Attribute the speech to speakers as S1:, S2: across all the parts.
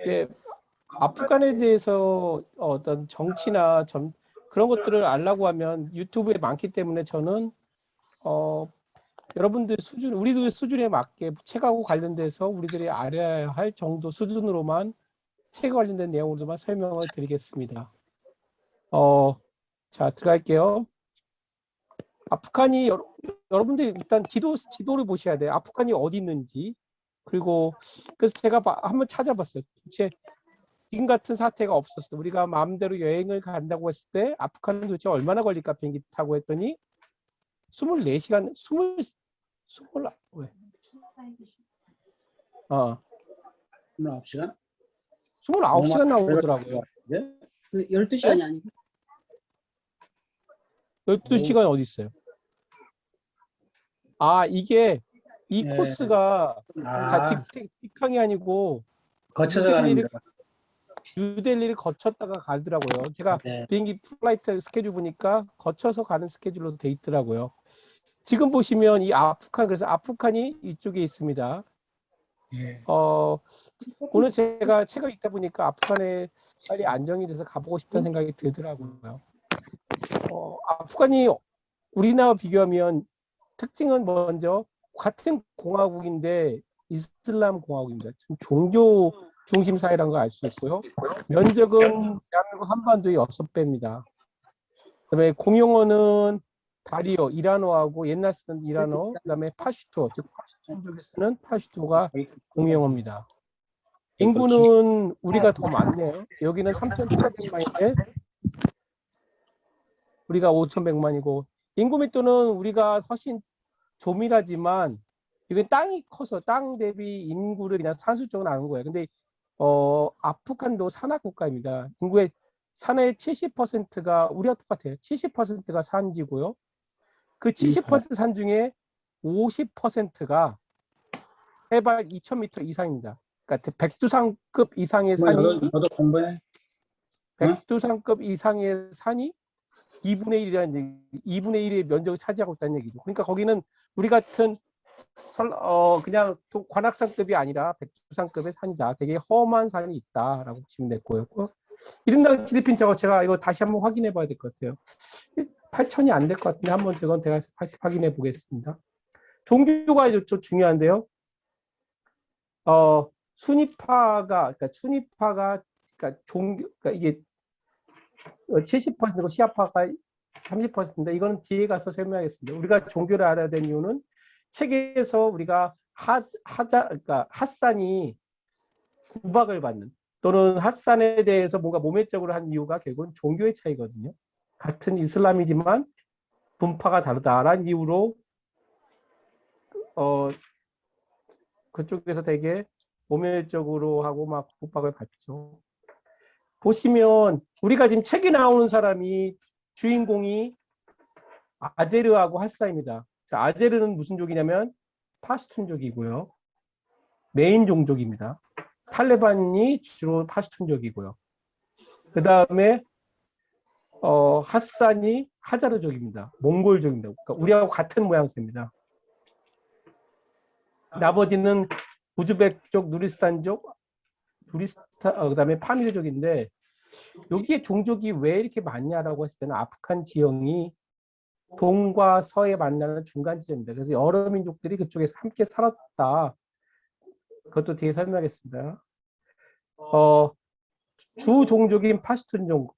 S1: 예, 아프간에 대해서 어떤 정치나 그런 것들을 알려고 하면 유튜브에 많기 때문에 저는 여러분들 수준, 우리들 수준에 맞게 책하고 관련돼서 우리들이 알아야 할 정도 수준으로만 책 관련된 내용으로만 설명을 드리겠습니다. 자, 들어갈게요. 아프간이 여러분들이 일단 지도를 보셔야 돼요. 아프간이 어디 있는지. 그리고 그래서 제가 한번 찾아봤어요. 도대체 지금 같은 사태가 없었을 때 우리가 마음대로 여행을 간다고 했을 때 아프간은 도대체 얼마나 걸릴까 비행기 타고 했더니 24시간 29시간 29시간 나오더라고요.
S2: 네? 그 12시간이 네? 아니고
S1: 12시간 어디 있어요? 아, 이게 이 네. 코스가 다 직항이 아니고
S3: 거쳐서 가는
S1: 뉴델리를 거쳤다가 가더라고요. 제가 네. 비행기 플라이트 스케줄 보니까 거쳐서 가는 스케줄로 돼 있더라고요. 지금 보시면 이 아프간, 그래서 아프간이 이쪽에 있습니다. 예. 오늘 제가 책을 읽다 보니까 아프간에 빨리 안정이 돼서 가보고 싶다는 생각이 들더라고요. 아프간이 우리나라 비교하면 특징은 먼저 같은 공화국인데 이슬람 공화국입니다. 종교 중심 사회라는 걸 알 수 있고요. 면적은 대한민국 한반도의 6배입니다. 그다음에 공용어는 다리어, 이란어하고 옛날 쓰던 이란어, 그다음에 파슈토, 즉 파슈토족에 쓰는 파슈토가 공용어입니다. 인구는 우리가 더 많네요. 여기는 3,700만인데 우리가 5,100만이고 인구密도는 우리가 훨씬 조밀하지만 이게 땅이 커서 땅 대비 인구를 그냥 산술적으로 나눈 거예요. 근데 아프간도 산악 국가입니다. 인구의 산의 70%가 우리와 똑같아요. 70%가 산지고요. 그 70% 산 중에 50%가 해발 2,000m 이상입니다. 그러니까 백두산급 이상의 산이
S3: 너도 공부해.
S1: 백두산급 이상의 산이 2분의 1이라는 얘기, 2분의 1의 면적을 차지하고 있다는 얘기죠. 그러니까 거기는 우리 같은 그냥 관악산급이 아니라 백두산급의 산이다. 되게 험한 산이 있다라고 보시면 될 거예요. 1인당 GDP는 제가 이거 다시 한번 확인해 봐야 될 것 같아요. 8천이 안 될 것 같은데 한번 제가 다시 확인해 보겠습니다. 종교가 좀 중요한데요. 그러니까 이게 70%고 시아파가 30%인데 이거는 뒤에 가서 설명하겠습니다. 우리가 종교를 알아야 되는 이유는 책에서 우리가 그러니까 핫산이 구박을 받는 또는 핫산에 대해서 뭔가 모멸적으로 한 이유가 결국은 종교의 차이거든요. 같은 이슬람이지만 분파가 다르다라는 이유로 그쪽에서 되게 모멸적으로 하고 막 구박을 받죠. 보시면 우리가 지금 책에 나오는 사람이 주인공이 아제르하고 핫사입니다. 자, 아제르는 무슨 족이냐면 파슈툰족이고요. 메인 종족입니다. 탈레반이 주로 파슈툰족이고요. 그 다음에 핫산이 하자르족입니다. 몽골족입니다. 그러니까 우리하고 같은 모양새입니다. 나머지는 우즈벡족, 누리스탄족, 그다음에 파미르족인데 여기에 종족이 왜 이렇게 많냐라고 했을 때는 아프간 지형이 동과 서에 만나는 중간 지점입니다. 그래서 여러 민족들이 그쪽에서 함께 살았다. 그것도 뒤에 설명하겠습니다. 주 종족인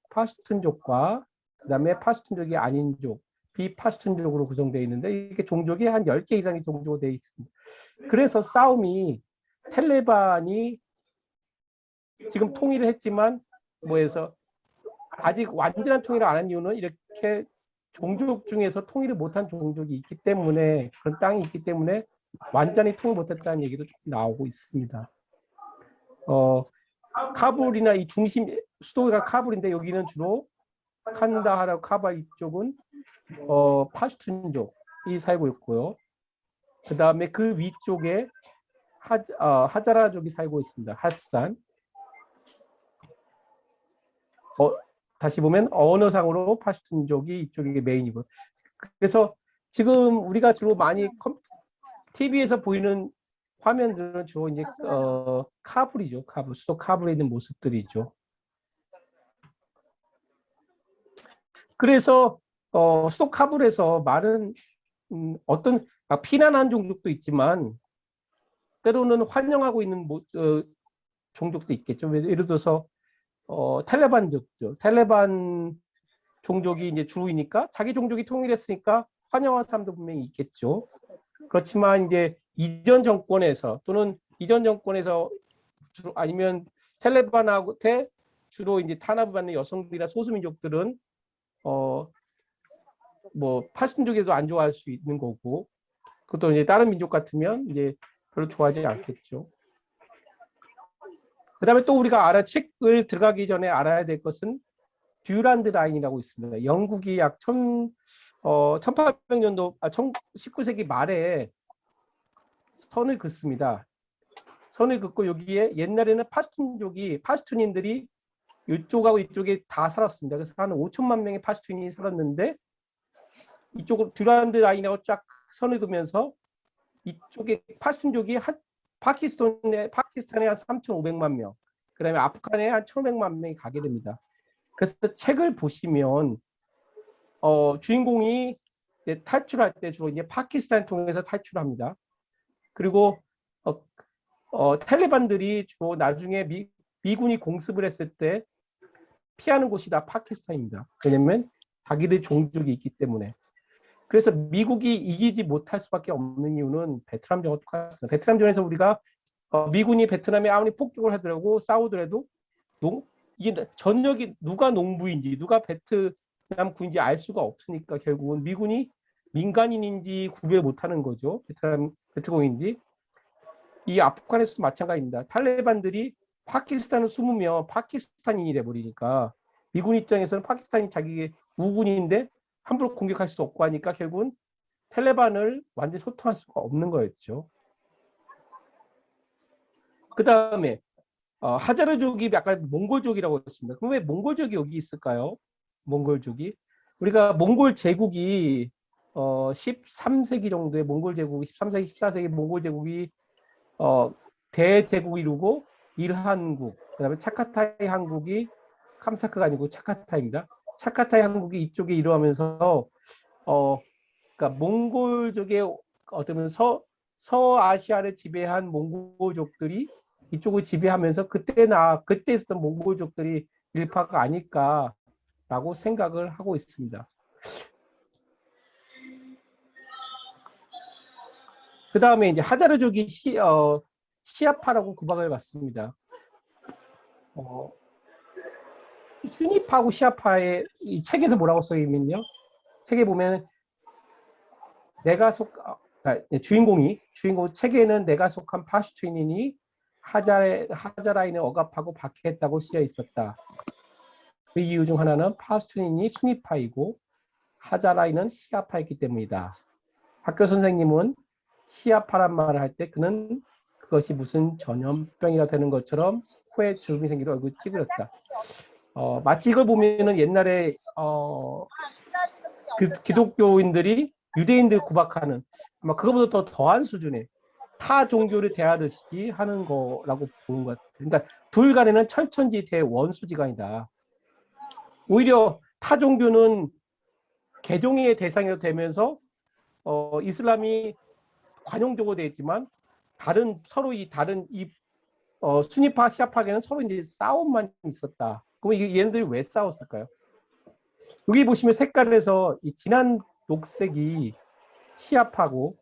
S1: 파슈툰족과 그다음에 파슈툰족이 아닌 족, 비파슈툰족으로 구성되어 있는데 이게 종족이 한 10개 이상의 종족으로 되어 있습니다. 그래서 싸움이 탈레반이 지금 통일을 했지만 뭐해서 아직 완전한 통일을 안 한 이유는 이렇게 종족 중에서 통일을 못한 종족이 있기 때문에 그런 땅이 있기 때문에 완전히 통일 못했다는 얘기도 조금 나오고 있습니다. 카불이나 이 중심 수도가 카불인데 여기는 주로 칸다하라고 카바 이쪽은 파슈툰족이 살고 있고요. 그 다음에 그 위쪽에 하자라족이 살고 있습니다. 핫산. 다시 보면 언어상으로 파슈툰족이 이쪽이 메인이고요. 그래서 지금 우리가 주로 많이 TV에서 보이는 화면들은 주로 이제 카불이죠. 카불, 수도 카불에 있는 모습들이죠. 그래서 수도 카불에서 많은 어떤 피난한 종족도 있지만 때로는 환영하고 있는 종족도 있겠죠. 예를 들어서 탈레반족죠. 탈레반 종족이 이제 주로이니까 자기 종족이 통일했으니까 환영한 사람도 분명히 있겠죠. 그렇지만 이제 이전 정권에서 또는 이전 정권에서 주로 아니면 탈레반하고 주로 이제 탄압을 받는 여성들이나 소수민족들은 뭐 팔순족에도 안 좋아할 수 있는 거고, 그것도 이제 다른 민족 같으면 이제 별로 좋아하지 않겠죠. 그다음에 또 우리가 책을 들어가기 전에 알아야 될 것은 듀란드 라인이라고 있습니다. 영국이 약 1800년도 19세기 말에 선을 긋습니다. 선을 긋고 여기에 옛날에는 파슈툰인들이 이쪽하고 이쪽에 다 살았습니다. 그래서 한 5천만 명의 파슈툰이 살았는데 이쪽으로 듀란드 라인하고 쫙 선을 그으면서 이쪽에 파슈툰족이 파키스탄에 한 3,500만 명, 그다음에 아프간에 한 1,500만 명이 가게 됩니다. 그래서 책을 보시면 주인공이 탈출할 때 주로 이제 파키스탄을 통해서 탈출합니다. 그리고 탈레반들이 주로 나중에 미군이 공습을 했을 때 피하는 곳이 다 파키스탄입니다. 왜냐하면 자기들 종족이 있기 때문에. 그래서 미국이 이기지 못할 수밖에 없는 이유는 베트남전과 똑같습니다. 베트남전에서 우리가 미군이 베트남에 아무리 폭격을 하더라도 싸우더라도 이게 전역이 누가 농부인지 누가 베트남 군인지 알 수가 없으니까 결국은 미군이 민간인인지 구별 못하는 거죠. 베트공인지. 이 아프간에서도 마찬가지입니다. 탈레반들이 파키스탄을 숨으면 파키스탄인이 돼버리니까 미군 입장에서는 파키스탄이 자기 우군인데 함부로 공격할 수 없고 하니까 결국은 탈레반을 완전히 소통할 수가 없는 거였죠. 그 다음에 하자르족이 약간 몽골족이라고 했습니다. 그럼 왜 몽골족이 여기 있을까요? 몽골족이 우리가 몽골 제국이 13세기 정도의 몽골 제국이 13세기 14세기 몽골 제국이 대제국이 이루고 일한국, 그다음에 차카타이 한국이 캄차크가 아니고 차카타이입니다. 차카타이 한국이 이쪽에 이루어가면서 그러니까 몽골족의 어떤 서아시아를 지배한 몽골족들이 이쪽을 지배하면서 그때 있었던 몽골족들이 일파가 아닐까라고 생각을 하고 있습니다. 그 다음에 이제 하자르족이 시아파라고 구박을 받습니다. 순위파하고 시아파의 이 책에서 뭐라고 써있면요. 책에 보면 주인공 책에는 내가 속한 파슈투인이 하자라인을 억압하고 박해했다고 쓰여 있었다. 그 이유 중 하나는 파슈투인이 순위파이고 하자라인은 시아파였기 때문이다. 학교 선생님은 시아파란 말을 할 때 그는 그것이 무슨 전염병이라 되는 것처럼 코에 주름이 생기고 얼굴이 찌그렸다. 마치 이걸 보면은 옛날에 기독교인들이 유대인들 구박하는 아마 그거보다 더 더한 수준의 타 종교를 대하듯이 하는 거라고 보는 것 같아요. 그러니까 둘 간에는 철천지 대원수지간이다. 오히려 타 종교는 개종의 대상이 되면서 이슬람이 관용적으로 되어 있지만 서로 순위파 시아파계는 서로 이제 싸움만 있었다. 그럼 얘네들이 왜 싸웠을까요? 여기 보시면 색깔에서 이 진한 녹색이 시아파고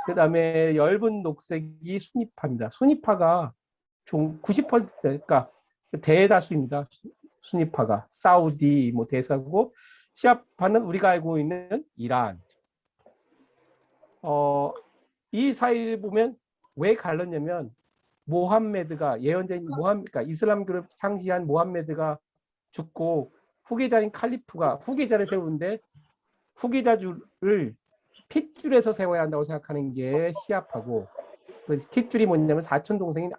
S1: 그다음에 엷은 녹색이 순위파입니다. 순위파가 90% 그러니까 대다수입니다. 순위파가 사우디 뭐 대사고 시아파는 우리가 알고 있는 이란. 이 사이를 보면 왜 갈랐냐면 모함메드가 예언자인 그러니까 이슬람교를 창시한 모함메드가 죽고 후계자인 칼리프가 후계자를 세우는데 후계자줄을 핏줄에서 세워야 한다고 생각하는 게 시아파고 그 핏줄이 뭐냐면 사촌 동생인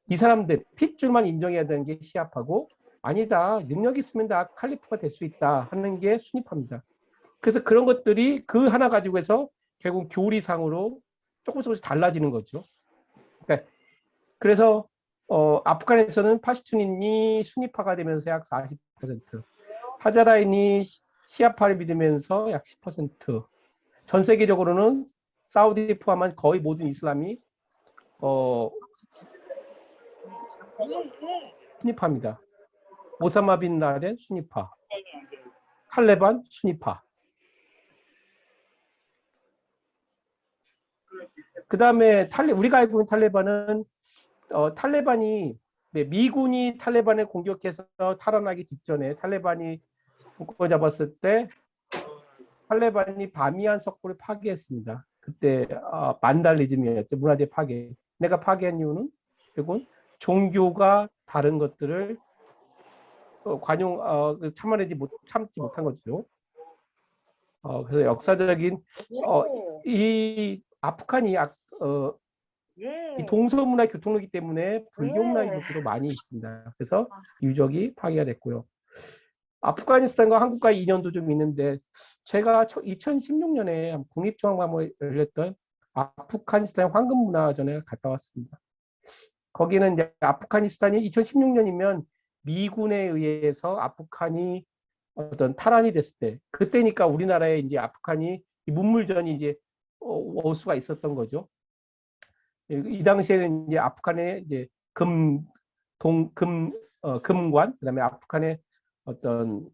S1: 이 사람들 핏줄만 인정해야 되는 게 시아파고 아니다 능력 있으면 다 칼리프가 될 수 있다 하는 게 순위파입니다. 그래서 그런 것들이 그 하나 가지고 해서 결국 교리상으로 조금씩 달라지는 거죠. 그러니까 그래서 아프간에서는 파슈툰인이 순위파가 되면서 약 40%, 하자라인이 시아파를 믿으면서 약 10%, 전 세계적으로는 사우디 포함한 거의 모든 이슬람이 순위파입니다. 오사마 빈 라덴 순위파, 탈레반 순위파. 그 다음에 우리가 알고 있는 탈레반은 탈레반이 미군이 탈레반을 공격해서 탈환하기 직전에 탈레반이 정권 잡았을 때 탈레반이 바미안 석고를 파괴했습니다. 그때 반달리즘이었죠. 문화재 파괴. 내가 파괴한 이유는 결국은 종교가 다른 것들을 참지 못한 거죠. 그래서 역사적인 이 아프간이 이 동서문화 교통로이기 때문에 불교 문화 유적도 많이 있습니다. 그래서 유적이 파괴가 됐고요. 아프가니스탄과 한국과의 인연도 좀 있는데 제가 2016년에 국립중앙박물관에 열렸던 아프가니스탄 황금문화전에 갔다 왔습니다. 거기는 이제 아프가니스탄이 2016년이면 미군에 의해서 아프간이 어떤 탈환이 됐을 때 그때니까 우리나라에 이제 아프간이 문물전이 이제 어수가 있었던 거죠. 이 당시에는 이제 아프간의 이제 금관, 그다음에 아프간의 어떤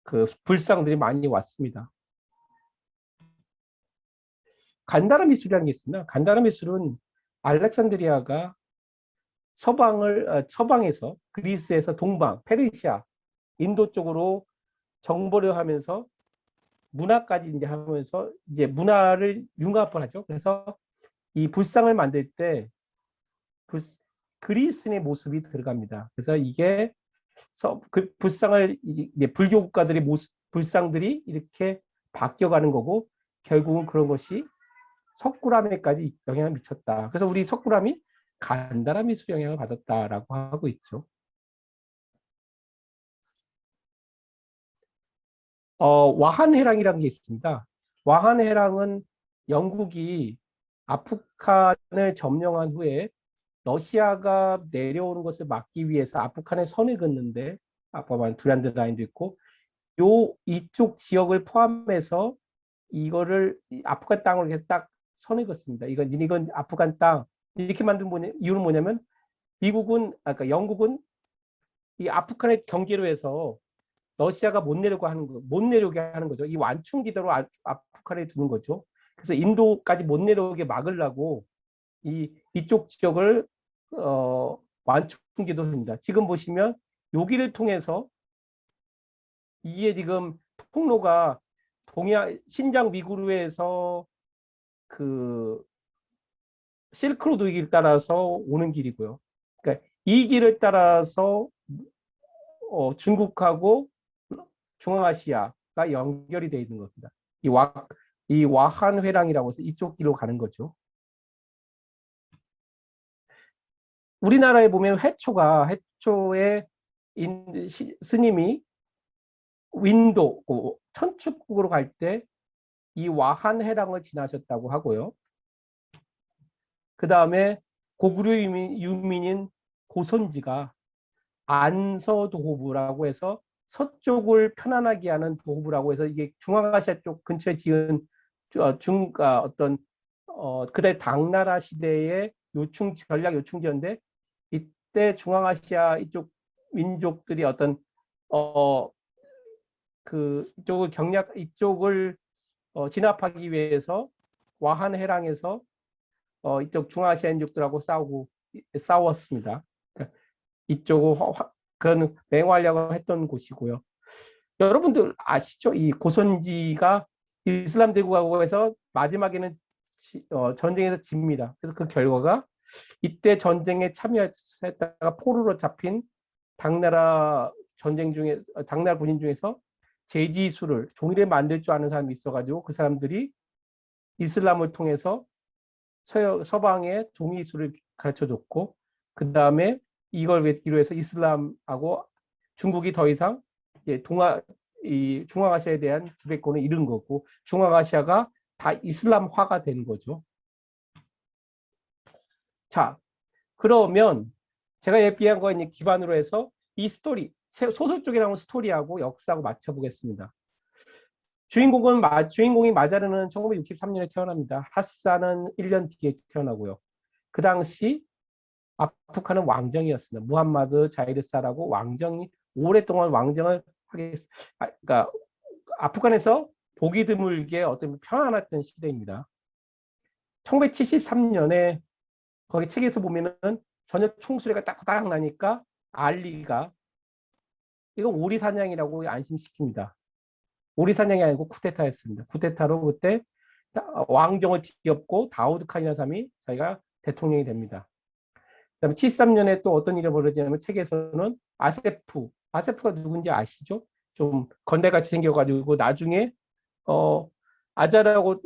S1: 그 불상들이 많이 왔습니다. 간다라 미술이라는 게 있습니다. 간다라 미술은 알렉산드리아가 서방에서 그리스에서 동방, 페르시아, 인도 쪽으로 정보를 하면서 문화까지 이제 하면서 이제 문화를 융합을 하죠. 그래서 이 불상을 만들 때 그리스인의 모습이 들어갑니다. 그래서 이게 그 불상을 이제 불교 국가들의 불상들이 이렇게 바뀌어가는 거고 결국은 그런 것이 석굴암에까지 영향을 미쳤다. 그래서 우리 석굴암이 간다라 미술 영향을 받았다라고 하고 있죠. 와한회랑이라는 게 있습니다. 와한회랑은 영국이 아프간을 점령한 후에 러시아가 내려오는 것을 막기 위해서 아프간에 선을 긋는데 아까 두란드 라인도 있고 이쪽 지역을 포함해서 이거를 아프간 땅으로 이렇게 딱 선을 긋습니다. 이건 아프간 땅 이렇게 만든 이유는 뭐냐면 그러니까 영국은 이 아프간의 경계로 해서 러시아가 못 내려오게 하는 거죠. 이 완충지대로 아프간에 두는 거죠. 그래서 인도까지 못 내려오게 막으려고 이쪽 지역을 완충지도입니다. 지금 보시면 여기를 통해서 이게 지금 통로가 신장 미구르에서 그 실크로드 길 따라서 오는 길이고요. 그러니까 이 길을 따라서 중국하고 중앙아시아가 연결이 되어 있는 겁니다. 이 와한회랑이라고 해서 이쪽 길로 가는 거죠. 우리나라에 보면 해초에 스님이 윈도 천축국으로 갈 때 이 와한회랑을 지나셨다고 하고요. 그 다음에 고구려 유민인 고선지가 안서도호부라고 해서 서쪽을 편안하게 하는 도호부라고 해서 이게 중앙아시아 쪽 근처에 지은 어떤 그때 당나라 시대의 전략 요충지였는데 이때 중앙아시아 이쪽 민족들이 어떤 이쪽을 진압하기 위해서 와한회랑에서 이쪽 중앙아시아인족들하고 싸웠습니다. 그러니까 이쪽을 그런 맹활약을 했던 곳이고요. 여러분들 아시죠? 이 고선지가 이슬람 대국하고에서 마지막에는 전쟁에서 집니다. 그래서 그 결과가 이때 전쟁에 참여했다가 포로로 잡힌 당나라 군인 중에서 제지술을 종이를 만들 줄 아는 사람이 있어가지고 그 사람들이 이슬람을 통해서 서방에 종이술을 가르쳐줬고 그 다음에 이걸 맺기로 해서 이슬람하고 중국이 더 이상 중앙아시아에 대한 지배권을 잃은 거고 중앙아시아가 다 이슬람화가 된 거죠. 자, 그러면 제가 얘기한 거에 이제 기반으로 해서 이 스토리, 소설 쪽에 나온 스토리하고 역사하고 맞춰보겠습니다. 주인공이 마자르는 1963년에 태어납니다. 하산은 1년 뒤에 태어나고요. 그 당시 아프간은 왕정이었습니다. 무함마드 자이르사라고 왕정이 오랫동안 왕정을 그러니까 아프간에서 보기 드물게 어떤 평안했던 시대입니다. 1973년에 거기 책에서 보면은 전혀 총소리가 딱딱 나니까 알리가 이건 오리사냥이라고 안심시킵니다. 오리사냥이 아니고 쿠데타였습니다. 쿠데타로 그때 왕정을 뒤엎고 다우드 칸이라는 사람이 자기가 대통령이 됩니다. 그다음에 73년에 또 어떤 일이 벌어지냐면 책에서는 아세프가 누군지 아시죠? 좀 건달같이 생겨가지고 나중에 아자루하고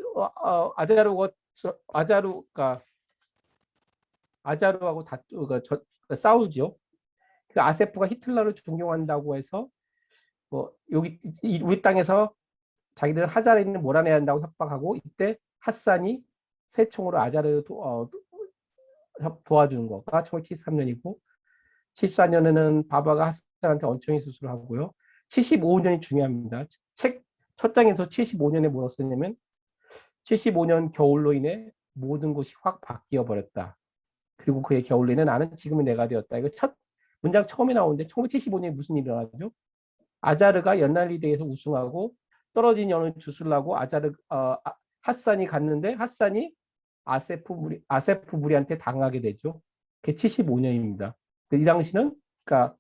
S1: 싸우죠. 그 아세프가 히틀러를 존경한다고 해서 여기 우리 땅에서 자기들은 하자르는 몰아내야 한다고 협박하고 이때 핫산이 새총으로 아자르를 도와주는 거가 1973년이고 74년에는 바바가 핫산한테 원청이 수술을 하고요. 75년이 중요합니다. 책 첫 장에서 75년에 뭐라 쓰냐면 75년 겨울로 인해 모든 것이 확 바뀌어 버렸다. 그리고 그의 겨울로 인해 나는 지금의 내가 되었다. 이거 첫 문장 처음에 나오는데 1975년에 무슨 일이 일어나죠? 아자르가 연날리대에서 우승하고 떨어진 연을 주술라고 핫산이 갔는데 핫산이 아세프 무리한테 당하게 되죠. 그게 75년입니다. 이 당시는 그러니까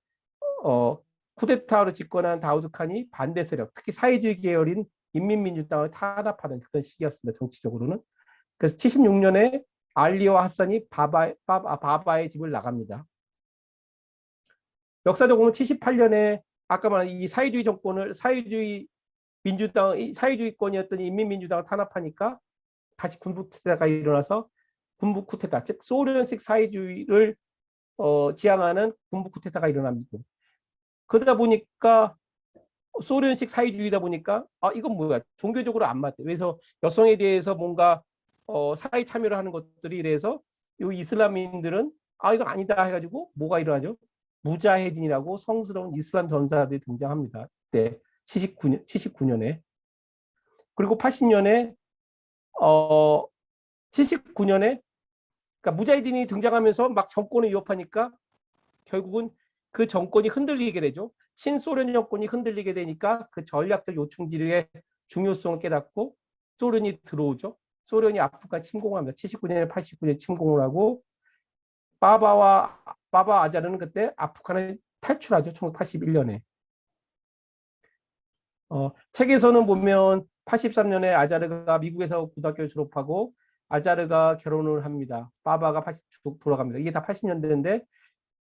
S1: 쿠데타로 집권한 다우드 칸이 반대 세력, 특히 사회주의 계열인 인민민주당을 탄압하는 그런 시기였습니다. 정치적으로는. 그래서 76년에 알리와 핫산이 바바의 집을 나갑니다. 역사적으로는 78년에 아까 말한 이 사회주의권이었던 인민민주당을 탄압하니까 다시 군부 쿠데타가 일어나서 군부 쿠데타, 즉 소련식 사회주의를 지향하는 군부 쿠데타가 일어납니다. 그러다 보니까 소련식 사회주의다 보니까 이건 뭐야 종교적으로 안 맞대. 그래서 여성에 대해서 뭔가 사회 참여를 하는 것들이 이래서 이 이슬람인들은 이건 아니다 해가지고 뭐가 일어나죠? 무자헤딘이라고 성스러운 이슬람 전사들이 등장합니다. 그때 79년에 그리고 80년에 79년에 그러니까 무자헤딘이 등장하면서 막 정권을 위협하니까 결국은 그 정권이 흔들리게 되죠. 친소련 정권이 흔들리게 되니까 그 전략적 요충지의 중요성을 깨닫고 소련이 들어오죠. 소련이 아프간 침공합니다. 79년에 89년에 침공을 하고 바바 아자르는 그때 아프간을 탈출하죠. 1981년에. 책에서는 보면 83년에 아자르가 미국에서 고등학교를 졸업하고 아자르가 결혼을 합니다. 바바가 돌아갑니다. 이게 다 80년대인데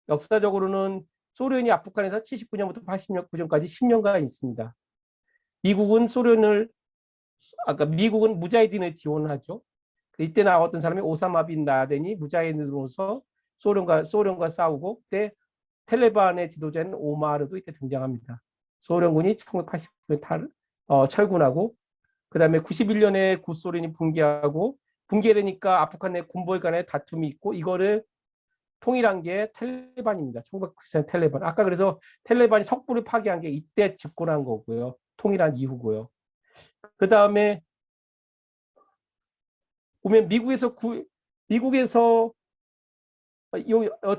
S1: 역사적으로는 소련이 아프간에서 79년부터 89년까지 10년간 있습니다. 미국은 무자히딘을 지원하죠. 이때 나왔던 사람이 오사마 빈 라덴이 무자히딘으로서 소련과 싸우고 그때 텔레반의 지도자인 오마르도 이때 등장합니다. 소련군이 1989년 철군하고 그 다음에 91년에 구소련이 붕괴되니까 아프간 내 군벌 간의 다툼이 있고 이거를 통일한 게 텔레반입니다. 1994년 텔레반. 아까 그래서 텔레반이 석부를 파괴한 게 이때 집권한 거고요. 통일한 이후고요. 그 다음에 보면 미국에서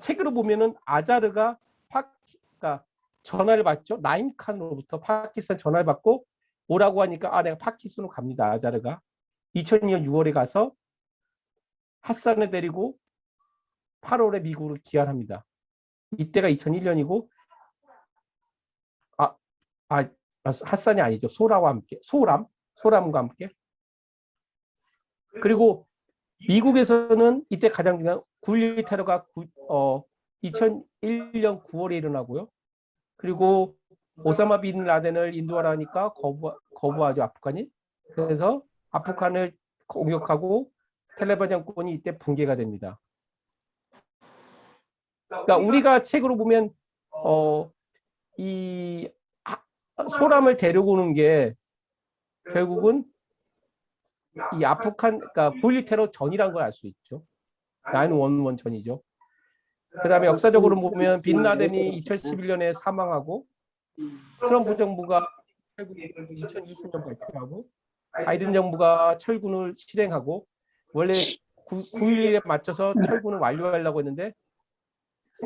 S1: 책으로 보면은 아자르가 그러니까 전화를 받죠. 나임칸으로부터 파키스탄 전화를 받고 오라고 하니까 내가 파키스탄으로 갑니다. 아자르가 2002년 6월에 가서 핫산을 데리고 8월에 미국으로 귀환합니다. 이때가 2001년이고 핫산이 아니죠. 소람과 함께. 그리고 미국에서는 이때 가장 중요한 9.11 테러가 2001년 9월에 일어나고요. 그리고 오사마 빈 라덴을 인도하라니까 거부하죠. 아프간이. 그래서 아프간을 공격하고 텔레반 정권이 이때 붕괴가 됩니다. 그러니까 우리가 책으로 보면 이 소람을 데려오는 게 결국은 이 아프간 그러니까 9.11 테러 전이라는 걸 알 수 있죠. 9/11 전이죠. 그다음에 역사적으로 보면 빈 라덴이 2011년에 사망하고 트럼프 정부가 2020년 발표하고 바이든 정부가 철군을 실행하고 원래 9.11에 맞춰서 철군을 완료하려고 했는데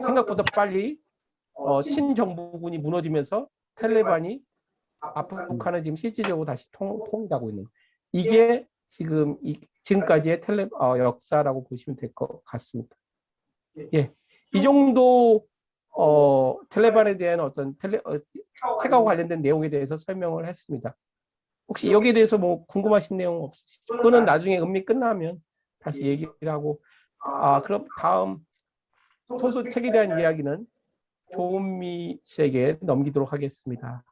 S1: 생각보다 빨리 친정부군이 무너지면서 탈레반이 아프간을 지금 실질적으로 다시 통일하고 있는 이게 지금까지의 역사라고 보시면 될 것 같습니다. 예, 이 정도 탈레반에 대한 어떤 태가와 관련된 내용에 대해서 설명을 했습니다. 혹시 여기에 대해서 뭐 궁금하신 내용 없으시죠? 그거는 나중에 음미 끝나면 다시 얘기를 하고 그럼 다음 소설책에 대한 이야기는 조은미 씨에게 넘기도록 하겠습니다.